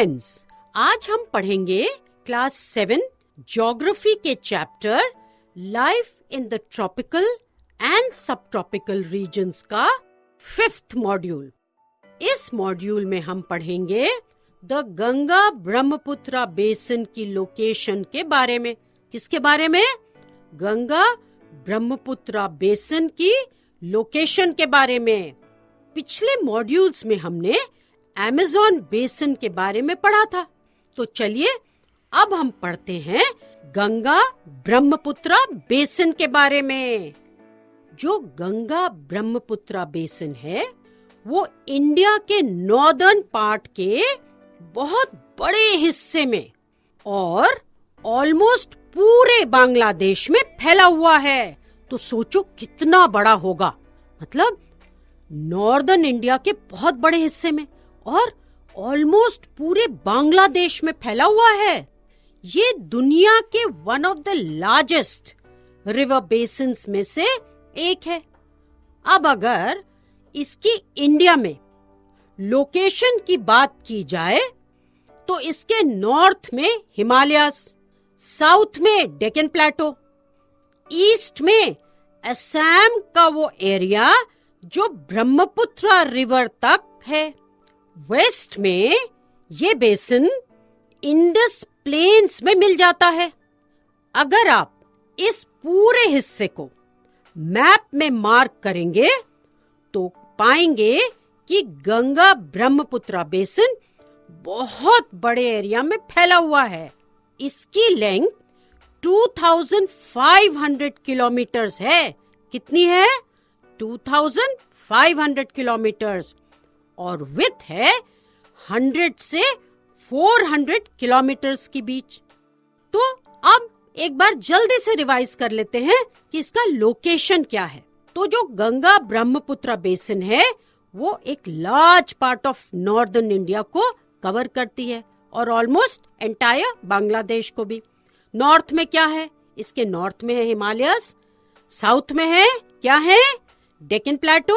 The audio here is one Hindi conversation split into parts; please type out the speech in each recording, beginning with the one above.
फ्रेंड्स, आज हम पढ़ेंगे क्लास 7 ज्योग्राफी के chapter life in the tropical and सब ट्रॉपिकल रीजन्स का 5th मॉड्यूल। इस मॉड्यूल में हम पढ़ेंगे द गंगा ब्रह्मपुत्रा बेसिन की लोकेशन के बारे में। किसके बारे में? गंगा ब्रह्मपुत्रा बेसिन की लोकेशन के बारे में। पिछले मॉड्यूल्स में हमने अमेज़न बेसिन के बारे में पढ़ा था। तो चलिए अब हम पढ़ते हैं गंगा ब्रह्मपुत्रा बेसिन के बारे में। जो गंगा ब्रह्मपुत्रा बेसिन है वो इंडिया के नॉर्दर्न पार्ट के बहुत बड़े हिस्से में और ऑलमोस्ट पूरे बांग्लादेश में फैला हुआ है। तो सोचो कितना बड़ा होगा, मतलब नॉर्दर्न इंडिया के बहुत बड़े हिस्से में और ऑलमोस्ट पूरे बांग्लादेश में फैला हुआ है। ये दुनिया के one of the largest river basins में से एक है। अब अगर इसकी इंडिया में लोकेशन की बात की जाए तो इसके नॉर्थ में हिमालयस, साउथ में डेक्कन प्लेटो, ईस्ट में असम का वो एरिया जो ब्रह्मपुत्रा रिवर तक है, वेस्ट में ये बेसिन इंडस प्लेन्स में मिल जाता है। अगर आप इस पूरे हिस्से को मैप में मार्क करेंगे तो पाएंगे कि गंगा ब्रह्मपुत्रा बेसिन बहुत बड़े एरिया में फैला हुआ है। इसकी लेंथ 2500 किलोमीटर्स है। कितनी है? 2500 किलोमीटर्स। और विड्थ है 100 से 400 किलोमीटर्स के बीच। तो अब एक बार जल्दी से रिवाइज कर लेते हैं कि इसका लोकेशन क्या है। तो जो गंगा ब्रह्मपुत्रा बेसिन है वो एक large part of northern India को कवर करती है और ऑलमोस्ट एंटायर बांग्लादेश को भी। नॉर्थ में क्या है? इसके नॉर्थ में है हिमालयस, साउथ में है क्या है? डेक्कन प्लेटो,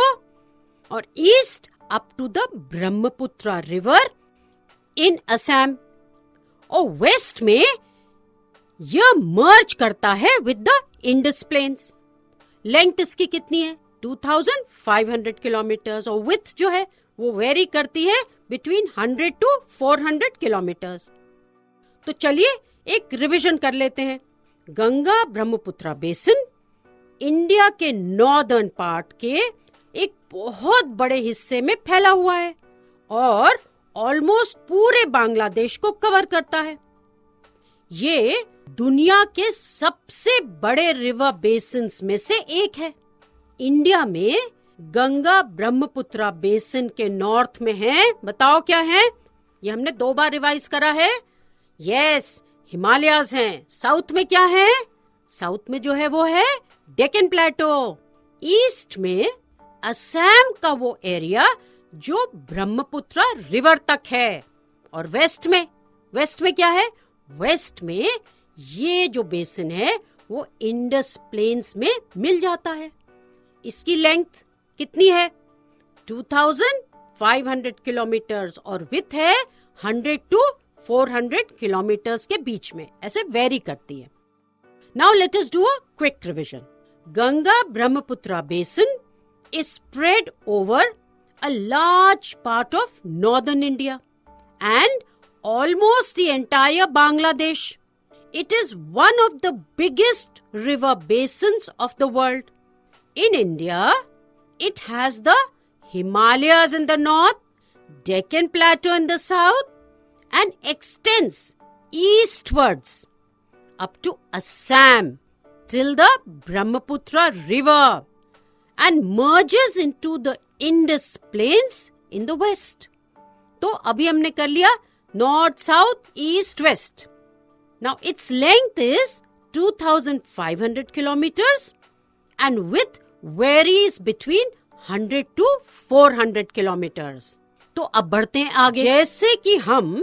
और east up to the Brahmaputra river in Assam, और वेस्ट में यह मर्ज करता है with the Indus plains. Length इसकी कितनी है? 2500 किलोमीटर्स, और विड्थ जो है वो वेरी करती है बिटवीन 100 टू 400 किलोमीटर्स। तो चलिए एक रिवीजन कर लेते हैं। गंगा ब्रह्मपुत्रा बेसिन इंडिया के नॉर्दर्न पार्ट के एक बहुत बड़े हिस्से में फैला हुआ है और ऑलमोस्ट पूरे बांग्लादेश को कवर करता है। ये दुनिया के सबसे बड़े रिवर बेसिन्स में से एक है। इंडिया में गंगा ब्रह्मपुत्रा बेसिन के नॉर्थ में है, बताओ क्या है? ये हमने 2 बार रिवाइज करा है। यस, हिमालयस हैं। साउथ में क्या है? साउथ में जो है वो है डेक्कन प्लेटो। ईस्ट में असम का वो एरिया जो ब्रह्मपुत्रा रिवर तक है, और वेस्ट में क्या है? वेस्ट में ये जो बेसिन है वो इंडस प्लेन्स में मिल जाता है। इसकी लेंथ कितनी है? 2500 किलोमीटर्स, और विड्थ है 100 टू 400 किलोमीटर्स के बीच में, ऐसे वेरी करती है। Now let us do a quick revision. Ganga Brahmaputra basin is spread over a large part of northern India and almost the entire Bangladesh. It is one of the biggest river basins of the world. In India, it has the Himalayas in the north, Deccan Plateau in the south, and extends eastwards up to Assam till the Brahmaputra River and merges into the Indus Plains in the west. तो अभी हमने कर लिया north, south, east, west. Now its length is 2500 kilometers and width varies between 100 to 400 kilometers. तो अब बढ़ते हैं आगे। जैसे कि हम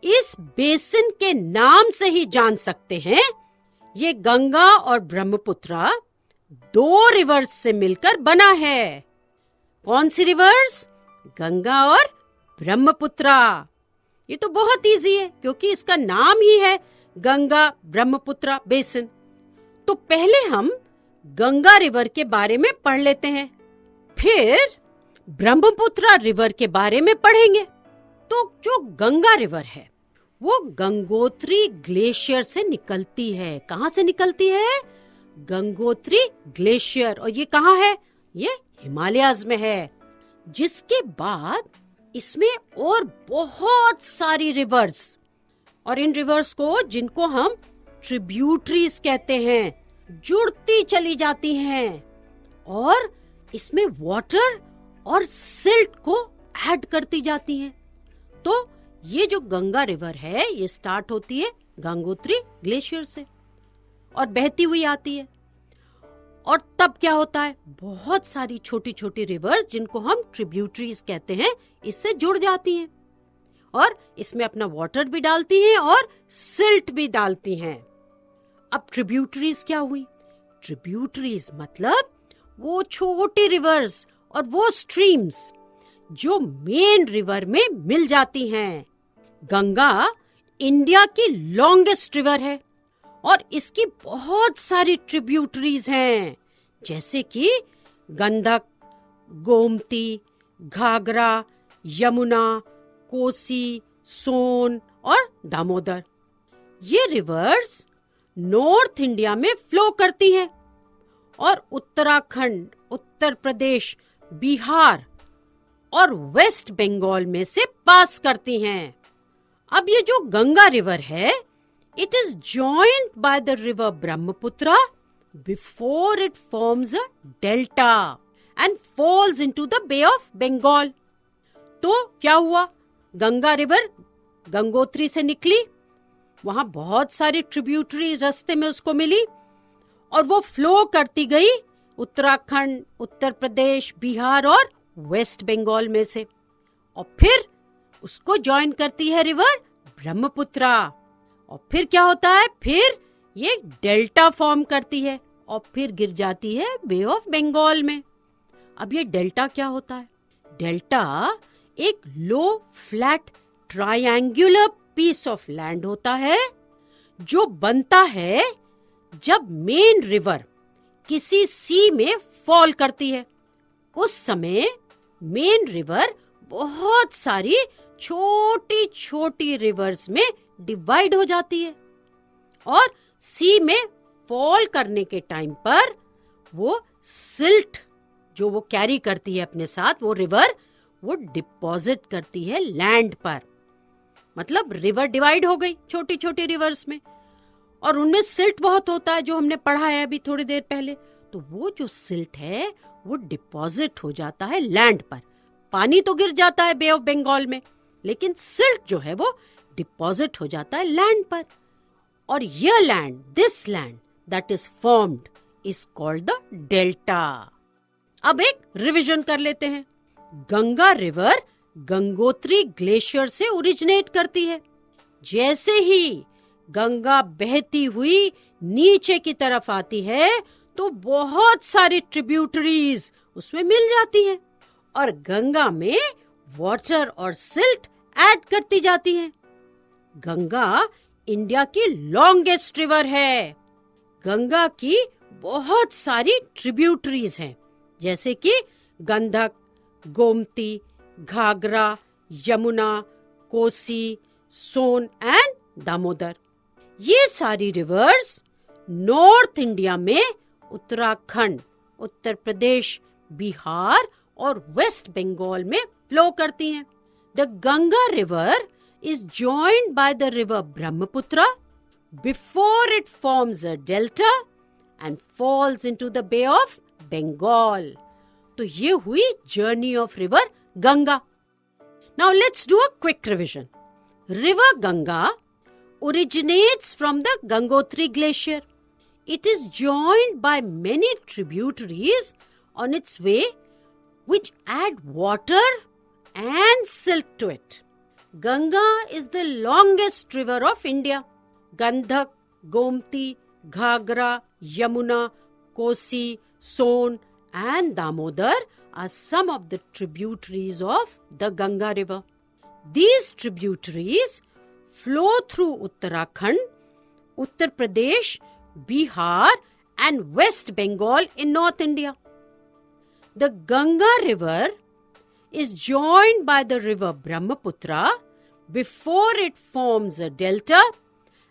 इस बेसिन के नाम से ही जान सकते हैं, ये गंगा और ब्रह्मपुत्रा 2 रिवर्स से मिलकर बना है। कौन सी रिवर्स? गंगा और ब्रह्मपुत्रा। ये तो बहुत इजी है क्योंकि इसका नाम ही है गंगा ब्रह्मपुत्र बेसिन। तो पहले हम गंगा रिवर के बारे में पढ़ लेते हैं, फिर ब्रह्मपुत्र रिवर के बारे में पढ़ेंगे। तो जो गंगा रिवर है वो गंगोत्री ग्लेशियर से निकलती है। कहाँ से निकलती है? गंगोत्री ग्लेशियर। और ये कहाँ है? ये हिमालयाज में है। जिसके बाद इसमें और बहुत सारी रिवर्स, और इन रिवर्स को, जिनको हम ट्रिब्यूटरीज कहते हैं, जुड़ती चली जाती हैं और इसमें वाटर और सिल्ट को ऐड करती जाती हैं। तो ये जो गंगा रिवर है ये स्टार्ट होती है गंगोत्री ग्लेशियर से और बहती हुई आती है। और तब क्या होता है? बहुत सारी छोटी छोटी रिवर्स, जिनको हम ट्रिब्यूटरीज कहते हैं, इससे जुड़ जाती हैं और इसमें अपना वाटर भी डालती हैं और सिल्ट भी डालती हैं। अब ट्रिब्यूटरीज क्या हुई? ट्रिब्यूटरीज मतलब वो छोटी रिवर्स और वो स्ट्रीम्स जो मेन रिवर में मिल जाती हैं। गंगा इंडिया की लॉन्गेस्ट रिवर है और इसकी बहुत सारी ट्रिब्यूटरीज हैं, जैसे कि गंडक, गोमती, घाघरा, यमुना, कोसी, सोन और दामोदर। ये रिवर्स नॉर्थ इंडिया में फ्लो करती हैं और उत्तराखंड, उत्तर प्रदेश, बिहार और वेस्ट बंगाल में से पास करती हैं। अब ये जो गंगा रिवर है, it is joined by the river Brahmaputra before it forms a delta and falls into the Bay of Bengal. तो क्या हुआ? गंगा रिवर गंगोत्री से निकली, वहां बहुत सारी ट्रिब्यूटरी रास्ते में उसको मिली और वो फ्लो करती गई उत्तराखंड, उत्तर प्रदेश, बिहार और वेस्ट बंगाल में से, और फिर उसको ज्वाइन करती है रिवर ब्रह्मपुत्रा। और फिर क्या होता है? फिर ये डेल्टा फॉर्म करती है और फिर गिर जाती है बे ऑफ बंगाल में। अब ये डेल्टा क्या होता है? डेल्टा एक low flat triangular piece of land होता है जो बनता है जब मेन रिवर किसी सी में फॉल करती है। उस समय मेन रिवर बहुत सारी छोटी छोटी रिवर्स में डिवाइड हो जाती है और सी में फॉल करने के टाइम पर वो सिल्ट जो वो कैरी करती है अपने साथ, वो रिवर वो डिपॉजिट करती है लैंड पर। मतलब रिवर डिवाइड हो गई छोटी छोटी रिवर्स में और उनमें सिल्ट बहुत होता है, जो हमने पढ़ा है अभी थोड़ी देर पहले। तो वो जो सिल्ट है वो डिपॉजिट हो जाता है लैंड पर। पानी तो गिर जाता है बे ऑफ बंगाल में, लेकिन सिल्ट जो है वो डिपॉजिट हो जाता है लैंड पर। और यह land, this land that is formed is called the delta. अब एक रिवीजन कर लेते हैं। गंगा रिवर गंगोत्री ग्लेशियर से ओरिजिनेट करती है। जैसे ही गंगा बहती हुई नीचे की तरफ आती है तो बहुत सारी ट्रिब्यूटरीज उसमें मिल जाती हैं और गंगा में वाटर और सिल्ट ऐड करती जाती हैं। गंगा इंडिया की लॉन्गेस्ट रिवर है। गंगा की बहुत सारी ट्रिब्यूटरीज हैं, जैसे कि गंडक, गोमती, घाघरा, यमुना, कोसी, सोन एंड दामोदर। ये सारी रिवर्स नॉर्थ इंडिया में उत्तराखंड, उत्तर प्रदेश, बिहार और वेस्ट बंगाल में फ्लो करती हैं। The Ganga river is joined by the river Brahmaputra before it forms a delta and falls into the Bay of Bengal. तो ये हुई journey of river Ganga. Now let's do a quick revision. River Ganga originates from the Gangotri Glacier. It is joined by many tributaries on its way which add water and silt to it. Ganga is the longest river of India. Gandhak, Gomti, Ghagra, Yamuna, Kosi, Son and Damodar are some of the tributaries of the Ganga river. These tributaries flow through Uttarakhand, Uttar Pradesh, Bihar and West Bengal in North India. The Ganga river is joined by the river Brahmaputra before it forms a delta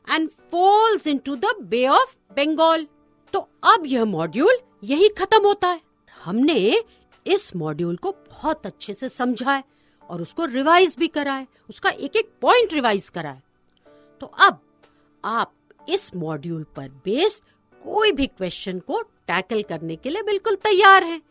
and falls into the Bay of Bengal. तो अब यह मॉड्यूल यही खत्म होता है। हमने इस मॉड्यूल को बहुत अच्छे से समझा है और उसको रिवाइज भी करा है, उसका एक एक पॉइंट रिवाइज करा है। तो अब आप इस मॉड्यूल पर बेस्ड कोई भी क्वेश्चन को टैकल करने के लिए बिल्कुल तैयार हैं।